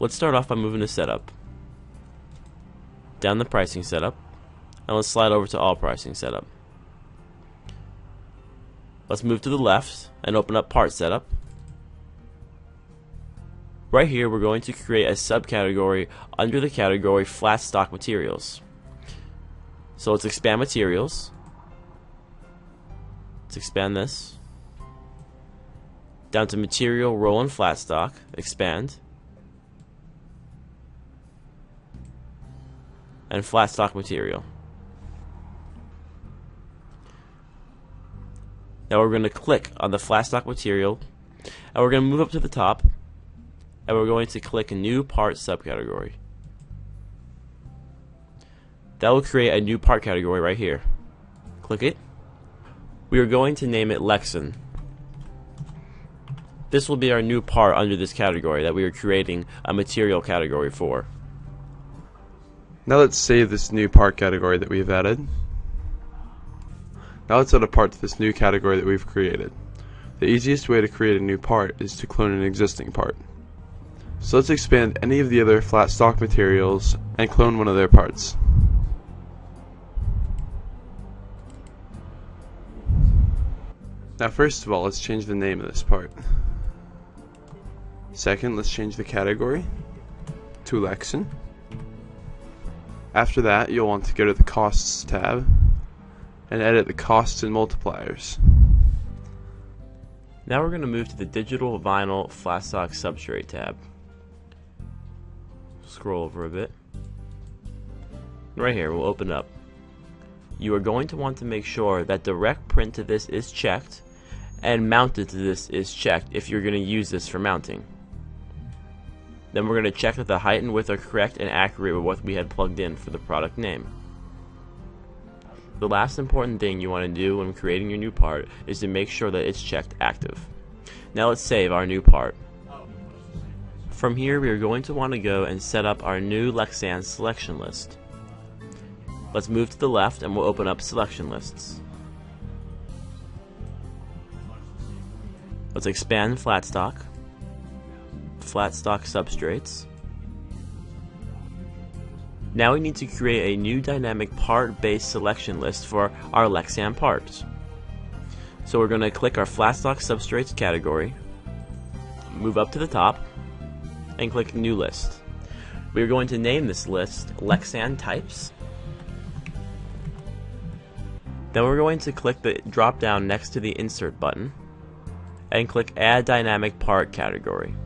Let's start off by moving to Setup, down the Pricing Setup, and let's slide over to All Pricing Setup. Let's move to the left and open up Part Setup. Right here we're going to create a subcategory under the category Flat Stock Materials. So let's expand Materials. Let's expand this. Down to Material, Roll and Flat Stock, expand. And Flat Stock Material. Now we're going to click on the Flat Stock Material, and we're going to move up to the top, and we're going to click New Part Subcategory. That will create a new part category right here. Click it. We are going to name it Lexan. This will be our new part under this category that we are creating a material category for. Now let's save this new part category that we've added. Now let's add a part to this new category that we've created. The easiest way to create a new part is to clone an existing part. So let's expand any of the other flat stock materials and clone one of their parts. Now first of all, let's change the name of this part. Second, let's change the category to Lexan. After that, you'll want to go to the Costs tab and edit the costs and multipliers. Now we're going to move to the Digital Vinyl Flat Stock Substrate tab. Scroll over a bit. Right here, we'll open up. You are going to want to make sure that direct print to this is checked and mounted to this is checked if you're going to use this for mounting. Then we're going to check that the height and width are correct and accurate with what we had plugged in for the product name. The last important thing you want to do when creating your new part is to make sure that it's checked active. Now let's save our new part. From here we are going to want to go and set up our new Lexan selection list. Let's move to the left and we'll open up selection lists. Let's expand flat stock substrates. Now we need to create a new dynamic part-based selection list for our Lexan parts. So we're going to click our flat stock substrates category, move up to the top, and click New List. We are going to name this list Lexan Types. Then we're going to click the drop down next to the Insert button and click Add Dynamic Part Category.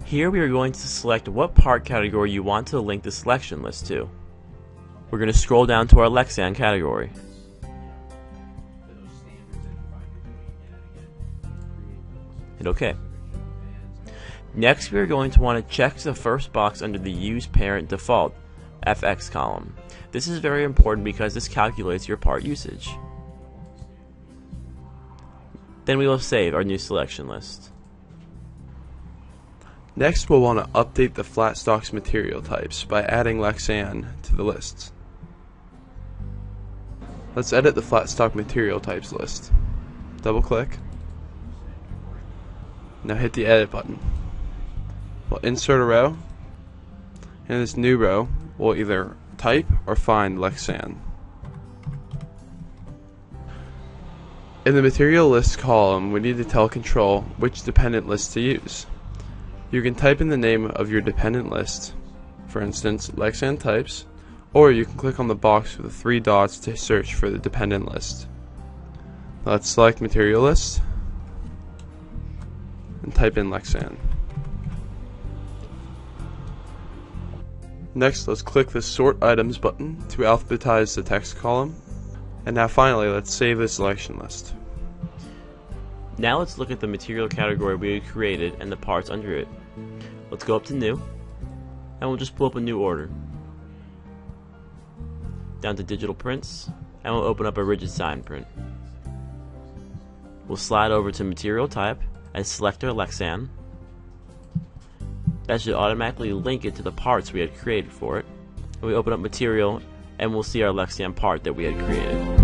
Here we are going to select what part category you want to link the selection list to. We're going to scroll down to our Lexan category. Hit OK. Next we are going to want to check the first box under the Use Parent Default FX column. This is very important because this calculates your part usage. Then we will save our new selection list. Next, we'll want to update the flat stock's material types by adding Lexan to the list. Let's edit the flat stock material types list. Double click. Now hit the edit button. We'll insert a row. In this new row, we'll either type or find Lexan. In the material list column, we need to tell Control which dependent list to use. You can type in the name of your dependent list, for instance, Lexan Types, or you can click on the box with the 3 dots to search for the dependent list. Now let's select Material List and type in Lexan. Next, let's click the Sort Items button to alphabetize the text column. And now finally, let's save the selection list. Now let's look at the material category we had created and the parts under it. Let's go up to New, and we'll just pull up a new order. Down to Digital Prints, and we'll open up a rigid sign print. We'll slide over to Material Type and select our Lexan. That should automatically link it to the parts we had created for it. And we open up Material, and we'll see our Lexan part that we had created.